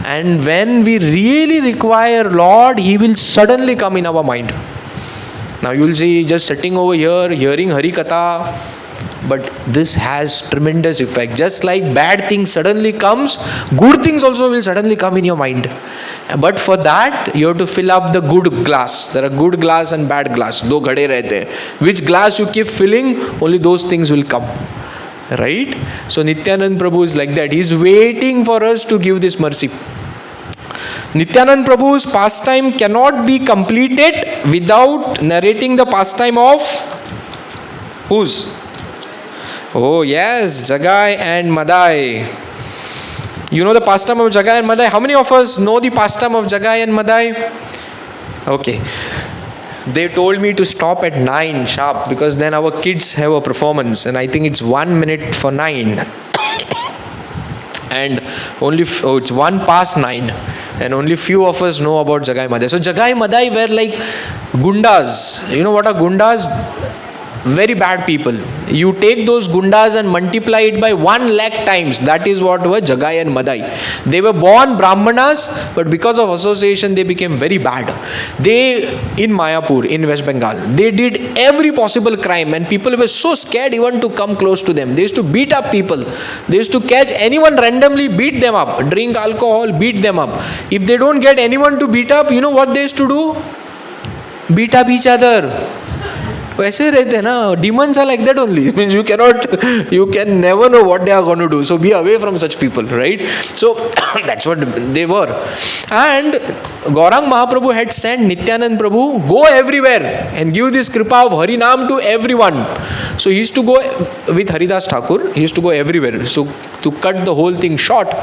And when we really require Lord, He will suddenly come in our mind. Now you will see just sitting over here, hearing Hari Katha, but this has tremendous effect. Just like bad things suddenly comes, good things also will suddenly come in your mind. But for that, you have to fill up the good glass. There are good glass and bad glass. Do ghade rehte. Which glass you keep filling, only those things will come. Right? So Nityananda Prabhu is like that. He is waiting for us to give this mercy. Nityananda Prabhu's pastime cannot be completed without narrating the pastime of whose? Oh yes, Jagai and Madai. You know the pastime of Jagai and Madai? How many of us know the pastime of Jagai and Madai? Okay. They told me to stop at 9 sharp because then our kids have a performance, and I think it's 1 minute for 9. And it's 1 past 9, and only few of us know about Jagai Madai. So Jagai Madai were like gundas. You know what are gundas? Very bad people. You take those gundas and multiply it by 1 lakh times. That is what were Jagai and Madai. They were born Brahmanas, but because of association they became very bad. They, in Mayapur, in West Bengal, they did every possible crime, and people were so scared even to come close to them. They used to beat up people. They used to catch anyone randomly, beat them up, drink alcohol, beat them up. If they don't get anyone to beat up, you know what they used to do? Beat up each other. वैसे रहते हैं ना, demons are like that only. Means you can never know what they are going to do. So be away from such people, right? So that's what they were. And Gaurang Mahaprabhu had sent Nityananda Prabhu, go everywhere and give this kripa of Harinam to everyone. So he used to go with Haridas Thakur, he used to go everywhere. So to cut the whole thing short,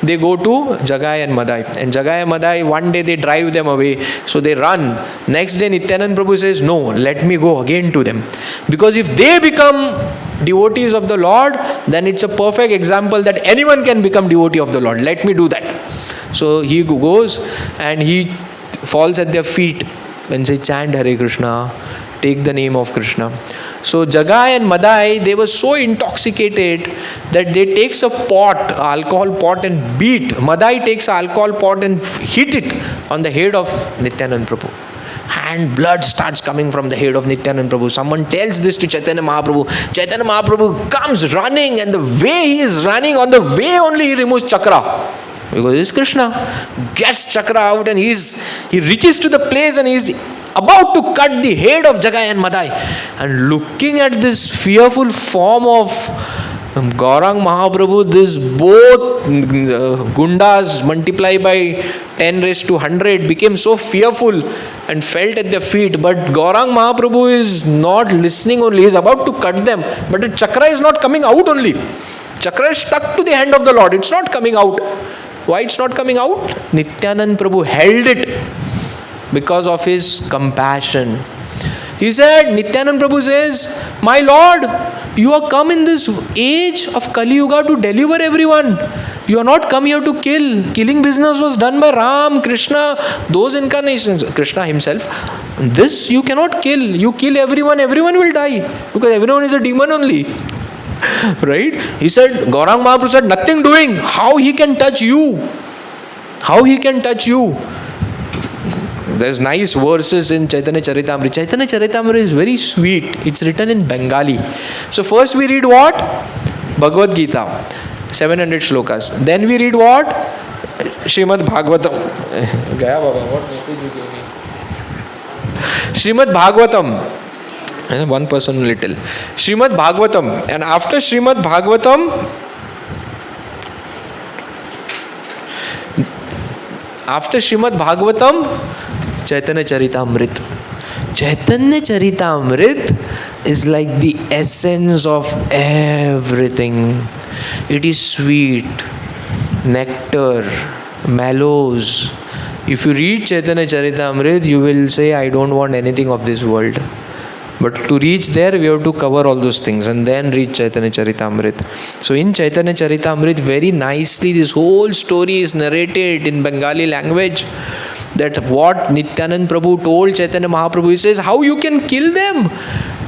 they go to Jagai and Madai. And Jagai and Madai, one day they drive them away. So they run. Next day Nityananda Prabhu says, no, let me go again to them. Because if they become devotees of the Lord, then it's a perfect example that anyone can become devotee of the Lord. Let me do that. So he goes and he falls at their feet and says, chant Hare Krishna, take the name of Krishna. So Jagai and Madai, they were so intoxicated that they takes a pot, alcohol pot, and beat. Madai takes an alcohol pot and hit it on the head of Nityananda Prabhu. And blood starts coming from the head of Nityananda Prabhu. Someone tells this to Chaitanya Mahaprabhu. Chaitanya Mahaprabhu comes running, and the way he is running, on the way only he removes chakra. Because it's Krishna. Gets chakra out and he reaches to the place and he is about to cut the head of Jagai and Madai. And looking at this fearful form of Gaurang Mahaprabhu, this both gundas multiplied by 10 raised to 100 became so fearful and felt at their feet. But Gaurang Mahaprabhu is not listening only, he is about to cut them. But the chakra is not coming out only. Chakra is stuck to the hand of the Lord, it's not coming out. Why it's not coming out? Nityananda Prabhu held it because of his compassion. He said, Nityananda Prabhu says, my Lord, you are come in this age of Kali Yuga to deliver everyone. You are not come here to kill. Killing business was done by Ram, Krishna, those incarnations, Krishna himself. This you cannot kill. You kill everyone will die. Because everyone is a demon only. Right? He said, Gaurang Mahaprabhu said, nothing doing. How he can touch you? How he can touch you? There's nice verses in Chaitanya Charitamrita. Chaitanya Charitamrita is very sweet. It's written in Bengali. So first we read what? Bhagavad Gita. 700 shlokas. Then we read what? Srimad Bhagavatam. Gaya Baba, what message you gave me? Srimad Bhagavatam. And one person little. Srimad Bhagavatam. And after Srimad Bhagavatam, Chaitanya Charitamrita. Chaitanya Charitamrita is like the essence of everything. It is sweet, nectar, mallows. If you read Chaitanya Charitamrita, you will say, I don't want anything of this world. But to reach there, we have to cover all those things and then reach Chaitanya Charitamrita. So in Chaitanya Charitamrita, very nicely, this whole story is narrated in Bengali language. That what Nityananda Prabhu told Chaitanya Mahaprabhu, he says, how you can kill them?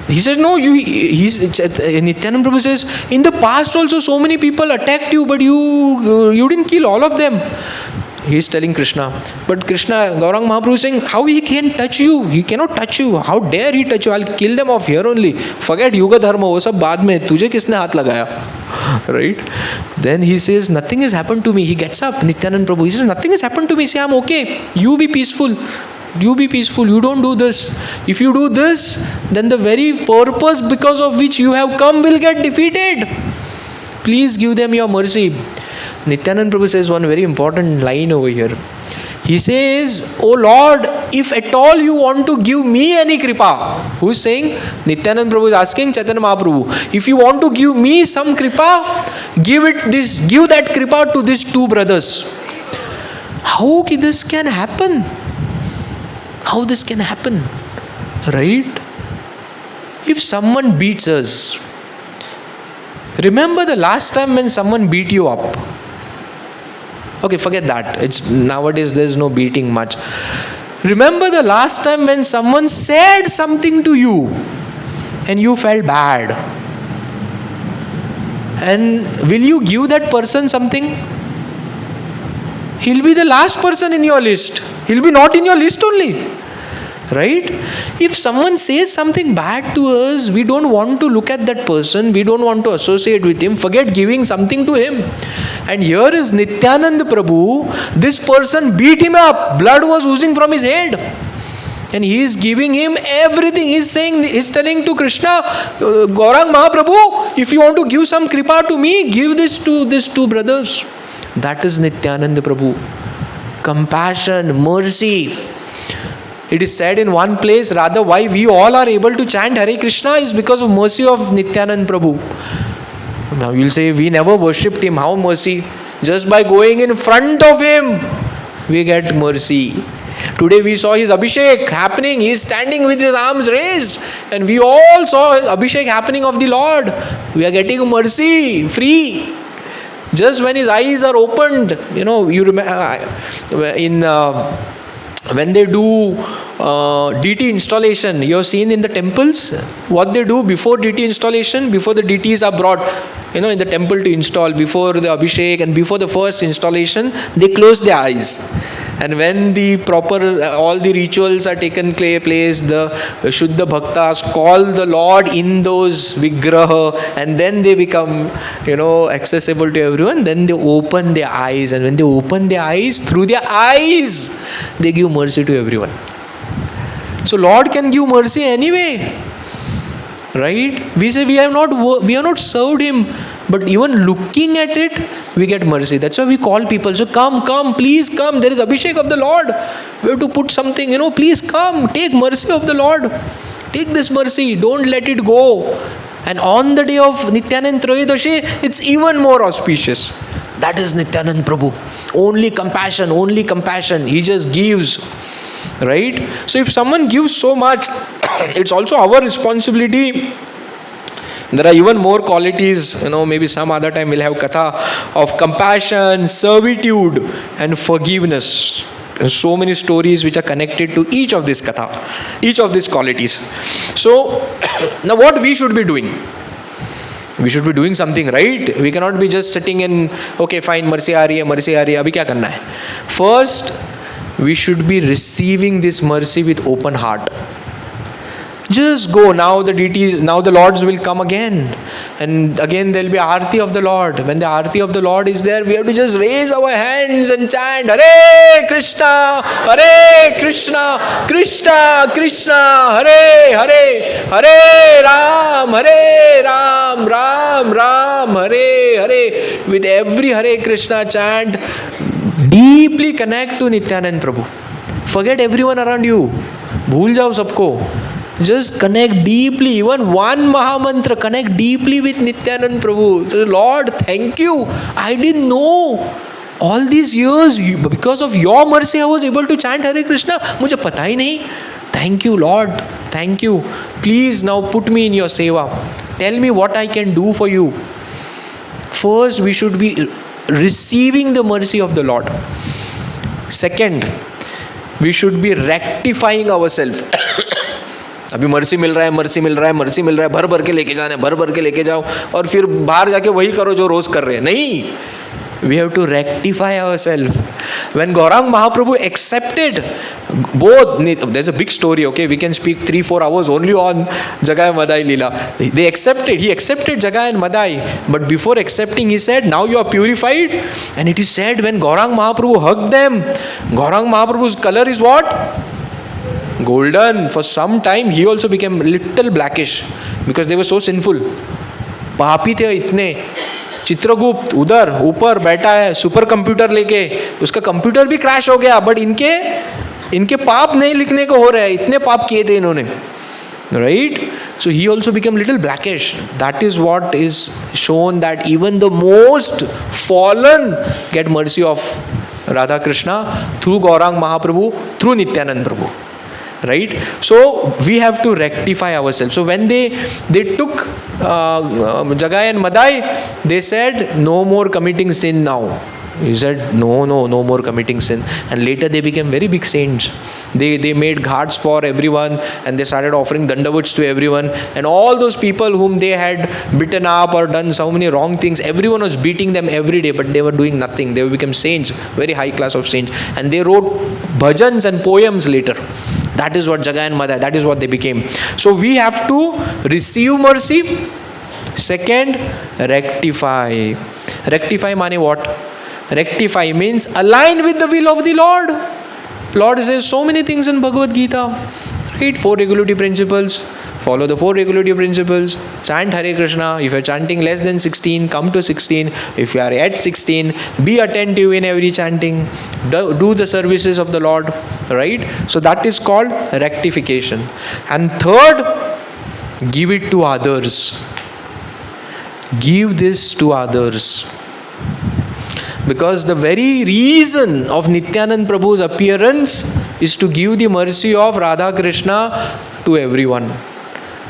He said, no, Nityananda Prabhu says, in the past also so many people attacked you, but you didn't kill all of them. He is telling Krishna. But Krishna, Gaurang Mahaprabhu is saying, how he can touch you? He cannot touch you. How dare he touch you? I'll kill them off here only. Forget Yuga Dharma, wo sab baad mein. Tujhe kisne haath lagaya? Right? Then he says, nothing has happened to me. He gets up, Nityananda Prabhu. He says, nothing has happened to me. Say, I'm okay. You be peaceful. You be peaceful. You don't do this. If you do this, then the very purpose because of which you have come will get defeated. Please give them your mercy. Nityananda Prabhu says one very important line over here. He says, oh Lord, if at all you want to give me any kripa, who is saying? Nityananda Prabhu is asking Chaitanya Mahaprabhu, if you want to give me some kripa, give that kripa to these two brothers. How this can happen? How this can happen? Right? If someone beats us, remember the last time when someone beat you up? Okay, forget that. It's nowadays there's no beating much. Remember the last time when someone said something to you and you felt bad. And will you give that person something? He'll be the last person in your list. He'll be not in your list only. Right? If someone says something bad to us, we don't want to look at that person, we don't want to associate with him, forget giving something to him. And here is Nityananda Prabhu, this person beat him up, blood was oozing from his head. And he is giving him everything. He's telling to Krishna, Gaurang Mahaprabhu, if you want to give some kripa to me, give this to these two brothers. That is Nityananda Prabhu. Compassion, mercy. It is said in one place, rather why we all are able to chant Hare Krishna is because of mercy of Nityananda Prabhu. Now you'll say, we never worshipped him. How mercy? Just by going in front of him, we get mercy. Today we saw his Abhishek happening. He is standing with his arms raised. And we all saw Abhishek happening of the Lord. We are getting mercy, free. Just when his eyes are opened, you remember when they do DT installation, you have seen in the temples, what they do before DT installation, before the DTs are brought, in the temple to install, before the Abhishek and before the first installation, they close their eyes. And when the proper, all the rituals are taken place, the Shuddha Bhaktas call the Lord in those Vigraha, and then they become, accessible to everyone. Then they open their eyes, and when they open their eyes, through their eyes, they give mercy to everyone. So Lord can give mercy anyway. Right? We say we have not served him, but even looking at it, we get mercy. That's why we call people. So come, please come. There is Abhishek of the Lord. We have to put something, please come. Take mercy of the Lord. Take this mercy. Don't let it go. And on the day of Nityananda Trayodashi, it's even more auspicious. That is Nityananda Prabhu. Only compassion. He just gives. Right? So if someone gives so much, it's also our responsibility. There are even more qualities, maybe some other time we'll have katha of compassion, servitude and forgiveness. There's so many stories which are connected to each of these katha, each of these qualities. So, now what we should be doing? We should be doing something, right? We cannot be just sitting in, okay fine, mercy aa rahi hai, abhi kya karna hai? First, we should be receiving this mercy with open heart. Just go. Now the Lords will come again. And again there will be Aarti of the Lord. When the Aarti of the Lord is there, we have to just raise our hands and chant Hare Krishna, Krishna Krishna, Hare Hare, Hare Ram, Ram Ram, Hare Hare. With every Hare Krishna chant, deeply connect to Nityananda Prabhu. Forget everyone around you. Bhul jao sabko. Just connect deeply. Even one Mahamantra, connect deeply with Nityananda Prabhu. So, Lord, thank you. I didn't know. All these years, because of your mercy, I was able to chant Hare Krishna. Mujhe pata hi nahi. Thank you, Lord. Thank you. Please now put me in your seva. Tell me what I can do for you. First, we should be receiving the mercy of the Lord. Second, we should be rectifying ourselves. अभी mercy मिल रहा है, भर भर के लेके जाओ और फिर बाहर जाके वही करो जो रोज कर रहे हैं. नहीं, we have to rectify ourselves. When Gaurang Mahaprabhu accepted both, there's a big story, okay, we can speak 3-4 hours only on Jagai Madai Leela. He accepted Jagai and Madai, but before accepting he said, now you are purified. And it is said when Gaurang Mahaprabhu hugged them, Gaurang Mahaprabhu's color is what? Golden. For some time he also became little blackish because they were so sinful. पापी थे इतने. चित्रगुप्त ऊपर बैठा है super computer लेके, उसका computer भी crash हो गया, बट इनके इनके पाप नहीं लिखने को हो रहा है, इतने पाप किए थे इन्होंने. Right? So he also became little blackish. That is what is shown, that even the most fallen get mercy of Radha Krishna through Gaurang Mahaprabhu, through Nityananda Prabhu. Right? So we have to rectify ourselves. So when they took Jagai and Madai, they said no more committing sin now. He said no more committing sin. And later they became very big saints. They made ghats for everyone, and they started offering dandavats to everyone, and all those people whom they had beaten up or done so many wrong things, everyone was beating them every day, but they were doing nothing. They became saints, very high class of saints, and they wrote bhajans and poems later. That is what Jagai and Madai, that is what they became. So we have to receive mercy. Second, rectify. Rectify means what? Rectify means align with the will of the Lord. Lord says so many things in Bhagavad Gita. Right? 4 regulative principles. Follow the 4 regulative principles. Chant Hare Krishna. If you are chanting less than 16, come to 16. If you are at 16, be attentive in every chanting. Do the services of the Lord. Right? So that is called rectification. And third, give it to others. Give this to others. Because the very reason of Nityananda Prabhu's appearance is to give the mercy of Radha Krishna to everyone.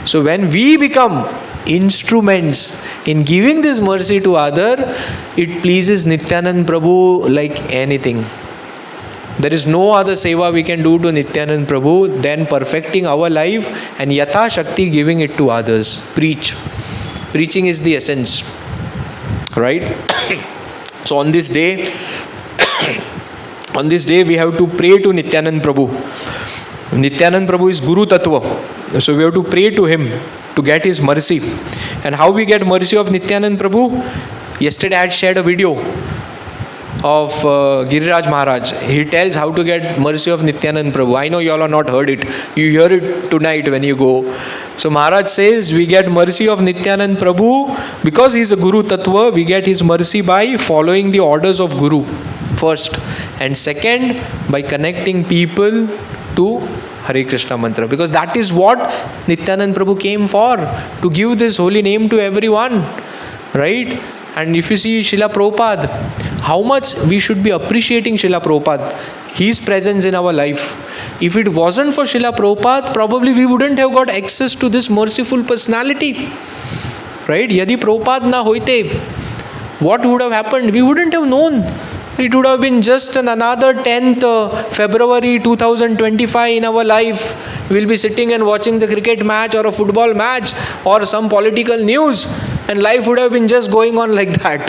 So when we become instruments in giving this mercy to other, it pleases Nityananda Prabhu like anything. There is no other seva we can do to Nityananda Prabhu than perfecting our life and yatha shakti giving it to others. Preach. Preaching is the essence. Right? So on this day we have to pray to Nityananda Prabhu. Nityananda Prabhu is Guru Tattva. So we have to pray to him to get his mercy. And how we get mercy of Nityananda Prabhu? Yesterday I had shared a video of Giriraj Maharaj. He tells how to get mercy of Nityananda Prabhu. I know you all have not heard it. You hear it tonight when you go. So Maharaj says we get mercy of Nityananda Prabhu because he is a Guru Tattva. We get his mercy by following the orders of Guru first. And second, by connecting people to Hare Krishna mantra. Because that is what Nityananda Prabhu came for. To give this holy name to everyone. Right? And if you see Srila Prabhupada, how much we should be appreciating Srila Prabhupada, his presence in our life. If it wasn't for Srila Prabhupada, probably we wouldn't have got access to this merciful personality. Right? Yadi Prabhupada na hoite, what would have happened? We wouldn't have known. It would have been just another 10th February 2025 in our life. We'll be sitting and watching the cricket match or a football match or some political news, and life would have been just going on like that.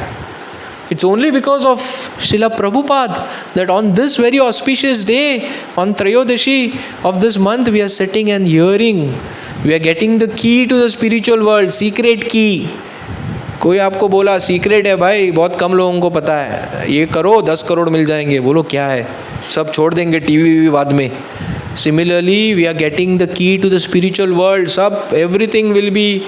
It's only because of Srila Prabhupada that on this very auspicious day, on Trayodashi of this month, we are sitting and hearing. We are getting the key to the spiritual world, secret key. कोई आपको बोला secret है भाई, बहुत कम लोगों को पता है, ये करो 10 करोड़ मिल जाएंगे, बोलो क्या है, सब छोड़ देंगे टीवी बाद में. Similarly, we are getting the key to the spiritual world. Everything will be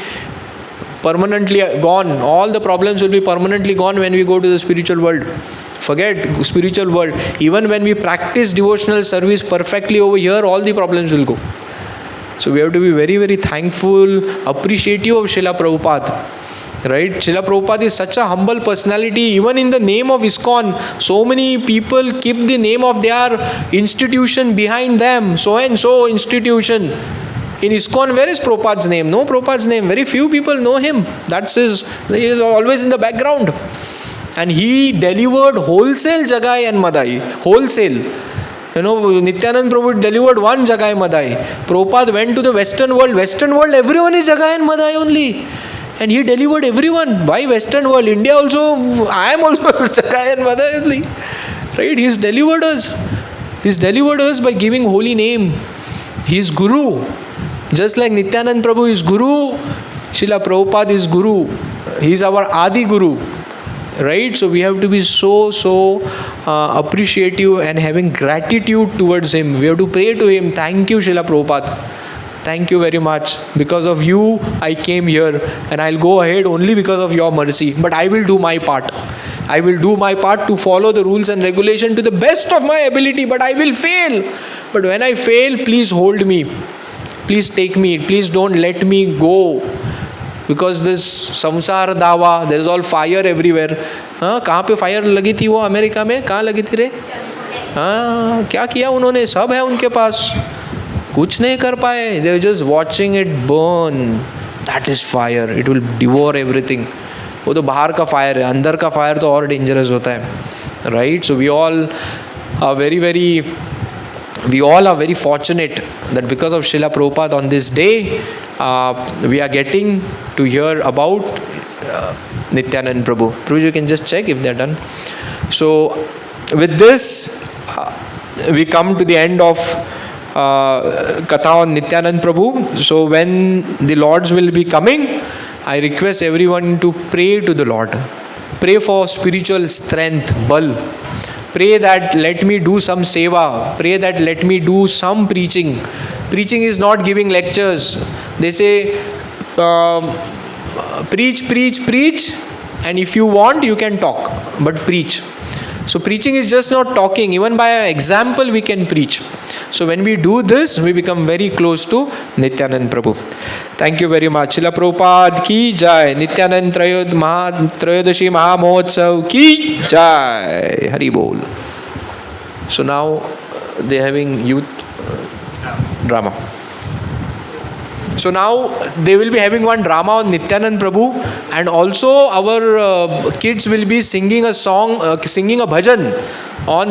permanently gone. All the problems will be permanently gone when we go to the spiritual world. Forget spiritual world. Even when we practice devotional service perfectly over here, all the problems will go. So we have to be very, very thankful, appreciative of Srila Prabhupada. Right? Srila Prabhupada is such a humble personality. Even in the name of ISKCON, so many people keep the name of their institution behind them. So and so institution. In ISKCON, where is Prabhupada's name? No Prabhupada's name. Very few people know him. He is always in the background. And he delivered wholesale Jagai and Madai. Wholesale. Nityananda Prabhu delivered one Jagai Madai. Prabhupada went to the Western world. Western world, everyone is Jagai and Madai only. And he delivered everyone. Why Western world? India also, I am also Jagai and Madai only. Right? He's delivered us. He's delivered us by giving holy name. He is Guru. Just like Nityananda Prabhu is Guru, Srila Prabhupada is Guru. He is our Adi Guru. Right? So we have to be so appreciative and having gratitude towards him. We have to pray to him. Thank you, Srila Prabhupada. Thank you very much. Because of you, I came here, and I'll go ahead only because of your mercy. But I will do my part. I will do my part to follow the rules and regulation to the best of my ability, but I will fail. but when I fail, please hold me. Please take me. Please don't let me go. Because this samsar dawa, there is all fire everywhere. हाँ, कहाँ पे fire लगी थी वो America में? कहाँ लगी थी रे? हाँ, क्या किया उन्होंने? सब है उनके पास, कुछ नहीं कर पाए. They were just watching it burn. That is fire. It will devour everything. वो तो बाहर का फायर है, अंदर का फायर तो और डेंजरस होता है, right? So we all are very fortunate that because of Srila Prabhupada on this day, we are getting to hear about Nityananda Prabhu. Prabhuji, you can just check if they are done. So with this, we come to the end of Katha on Nityananda Prabhu. So when the Lords will be coming, I request everyone to pray to the Lord. Pray for spiritual strength, bal. Pray that let me do some seva. Pray that let me do some preaching. Preaching is not giving lectures. They say, preach, preach, preach, and if you want, you can talk, but preach. So preaching is just not talking. Even by example, we can preach. So when we do this, we become very close to Nityananda Prabhu. Thank you very much. Srila Prabhupada ki jai. Nityananda Trayodashi Maha Mahotsav ki jai. Hari Bol. So now they are having youth drama. So now they will be having one drama on Nityananda Prabhu, and also our kids will be singing a song, singing a bhajan on